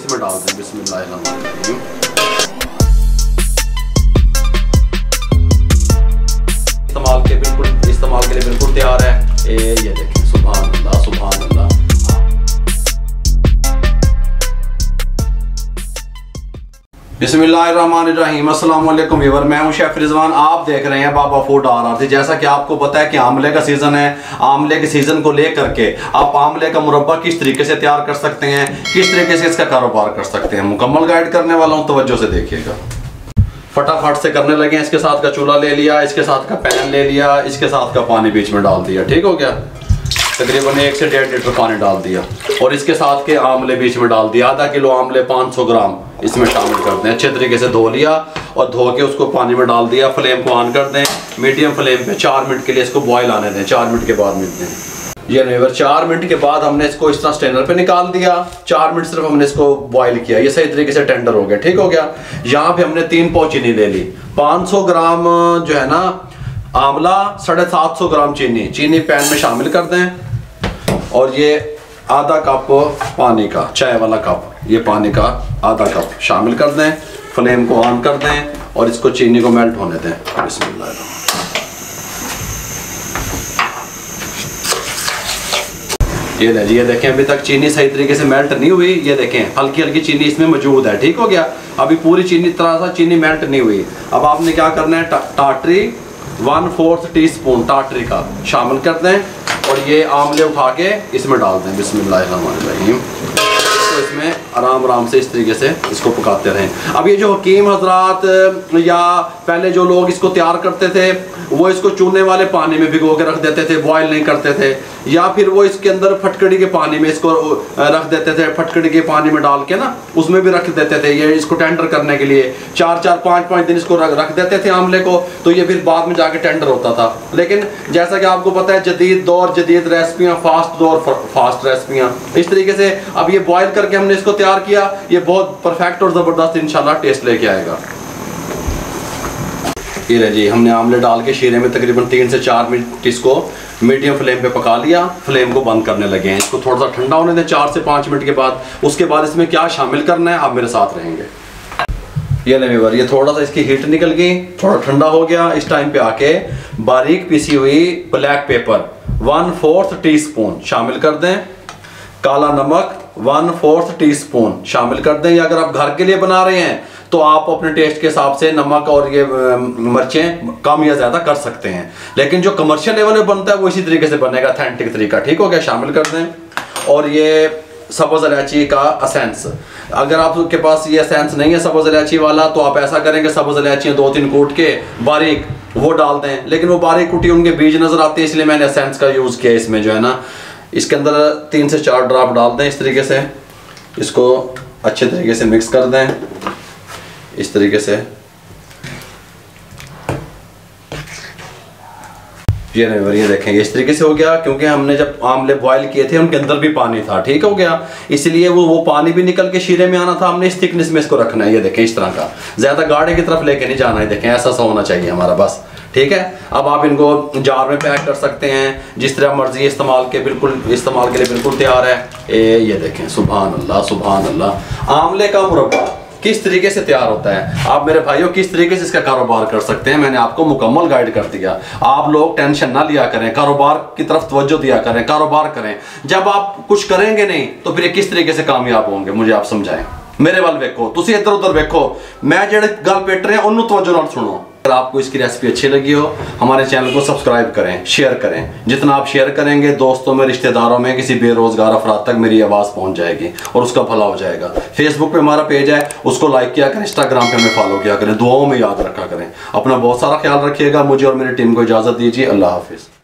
इसमें डाल दें। बिस्मिल्लाहिर्रहमानिर्रहीम। इस्तेमाल के लिए बिल्कुल तैयार है। ये देखें, सुभान अल्लाह सुभान अल्लाह। बिस्मिल्लाहिर्रहमानिर्रहीम। अस्सलाम वालेकुम व्यूअर, मैं हूं शेफ रिजवान। आप देख रहे हैं बाबा फूड RRT। जैसा कि आपको पता है कि आमले का सीज़न है। आमले के सीज़न को लेकर के आप आमले का मुरब्बा किस तरीके से तैयार कर सकते हैं, किस तरीके से इसका कारोबार कर सकते हैं, मुकम्मल गाइड करने वाला हूं, तवज्जो से देखिएगा। फटाफट से करने लगे। इसके साथ का चूल्हा ले लिया, इसके साथ का पैन ले लिया, इसके साथ का पानी बीच में डाल दिया। ठीक हो गया। तकरीबन 1 से 1.5 लीटर पानी डाल दिया और इसके साथ के आमले बीच में डाल दिया। आधा किलो आमले 500 ग्राम इसमें शामिल कर दें। अच्छे तरीके से धो लिया और धो के उसको पानी में डाल दिया। फ्लेम को ऑन कर दें, मीडियम फ्लेम पे 4 मिनट के लिए इसको बॉयल आने दें। 4 मिनट के बाद मिलते हैं। ये नहीं, 4 मिनट के बाद हमने इसको इस तरह स्ट्रेनर पे निकाल दिया। 4 मिनट सिर्फ हमने इसको बॉयल किया। ये सही तरीके से टेंडर हो गया। ठीक हो गया। यहाँ पे हमने 3 पाव चीनी ले ली। 500 ग्राम जो है ना आंवला, 750 ग्राम चीनी पैन में शामिल कर दें। और ये आधा कप पानी का, चाय वाला कप, ये पानी का आधा कप शामिल कर दें। फ्लेम को ऑन कर दें और इसको चीनी को मेल्ट होने दें। बिस्मिल्लाह। ये ले जी, ये देखें अभी तक चीनी सही तरीके से मेल्ट नहीं हुई। ये देखें हल्की हल्की चीनी इसमें मौजूद है। ठीक हो गया। अभी पूरी चीनी तरह सा चीनी मेल्ट नहीं हुई। अब आपने क्या करना है, टाटरी 1/4 टीस्पून टाटरी का शामिल कर दें और ये आमले उठा के इसमें डाल दें। बिस्मिल्लाहिर्रहमानिर्रहीम। तो इसमें आराम से इस तरीके से इसको पकाते रहें। अब ये जो हकीम हजरात या पहले जो लोग इसको तैयार करते थे वो इसको चूने वाले पानी में भिगो के रख देते थे, बॉयल नहीं करते थे, या फिर वो इसके अंदर फटकड़ी के पानी में इसको रख देते थे। फटकड़ी के पानी में डाल के ना उसमें भी रख देते थे ये इसको टेंडर करने के लिए। 4-5 दिन इसको रख देते थे आमले को, तो ये फिर बाद में जाके टेंडर होता था। लेकिन जैसा कि आपको पता है जदीद दौर जदीद रेसिपियाँ, फास्ट दौर फास्ट रेसिपियाँ, इस तरीके से अब ये बॉयल करके हमने इसको तैयार किया। ये बहुत परफेक्ट और ज़बरदस्त इंशाल्लाह टेस्ट लेके आएगा। ये रहे जी, हमने आमले डाल के शीरे में तकरीबन 3 से 4 मिनट इसको मीडियम फ्लेम पे पका लिया। फ्लेम को बंद करने लगे हैं। इसको थोड़ा सा ठंडा होने दें 4 से 5 मिनट के बाद। उसके बाद इसमें क्या शामिल करना है आप मेरे साथ रहेंगे। ये लेवर, ये थोड़ा सा इसकी हीट निकल गई, थोड़ा ठंडा हो गया। इस टाइम पे आके बारीक पीसी हुई ब्लैक पेपर 1/4 टीस्पून शामिल कर दें। काला नमक 1/4 टीस्पून शामिल कर दें। या अगर आप घर के लिए बना रहे हैं तो आप अपने टेस्ट के हिसाब से नमक और ये मिर्चें कम या ज़्यादा कर सकते हैं। लेकिन जो कमर्शियल लेवल में बनता है वो इसी तरीके से बनेगा, ऑथेंटिक तरीका। ठीक हो गया। शामिल कर दें। और ये सब्ज़ इलायची का असेंस, अगर आपके पास ये असेंस नहीं है सब्ज़ इलायची वाला तो आप ऐसा करेंगे, सब्ज़ इलायचियाँ 2-3 कूट के बारीक वो डाल दें। लेकिन वो बारीक कुटी उनके बीज नज़र आते हैं, इसलिए मैंने असेंस का यूज़ किया। इसमें जो है ना इसके अंदर 3 से 4 ड्रॉप डाल दें। इस तरीके से इसको अच्छे तरीके से मिक्स कर दें। इस तरीके से ये देखें इस तरीके से हो गया। क्योंकि हमने जब आमले बॉयल किए थे उनके अंदर भी पानी था। ठीक हो गया। इसलिए वो पानी भी निकल के शीरे में आना था। हमने इस थिकनेस में इसको रखना है। ये देखें इस तरह का, ज़्यादा गाढ़े की तरफ लेके नहीं जाना है। देखें ऐसा सा होना चाहिए हमारा, बस। ठीक है। अब आप इनको जार में पैक कर सकते हैं, जिस तरह मर्जी इस्तेमाल के लिए बिल्कुल तैयार है। ये देखें, सुभान अल्लाह सुभान अल्लाह। आमले का मुरब्बा किस तरीके से तैयार होता है, आप मेरे भाइयों किस तरीके से इसका कारोबार कर सकते हैं, मैंने आपको मुकम्मल गाइड कर दिया। आप लोग टेंशन ना लिया करें, कारोबार की तरफ तवज्जो दिया करें, कारोबार करें। जब आप कुछ करेंगे नहीं तो फिर किस तरीके से कामयाब होंगे, मुझे आप समझाएं। मेरे वाल वेखो, तुसी इधर उधर वेखो, मैं जेड़े गल पेट रहे हैं उन्होंने तवज्जो नाल सुनो। अगर आपको इसकी रेसिपी अच्छी लगी हो हमारे चैनल को सब्सक्राइब करें, शेयर करें। जितना आप शेयर करेंगे दोस्तों में, रिश्तेदारों में, किसी बेरोजगार अफराद तक मेरी आवाज़ पहुंच जाएगी और उसका भला हो जाएगा। फेसबुक पे हमारा पेज है, उसको लाइक किया करें, इंस्टाग्राम पे हमें फॉलो किया करें, दुआओं में याद रखा करें। अपना बहुत सारा ख्याल रखिएगा। मुझे और मेरी टीम को इजाज़त दीजिए। अल्लाह हाफिज़।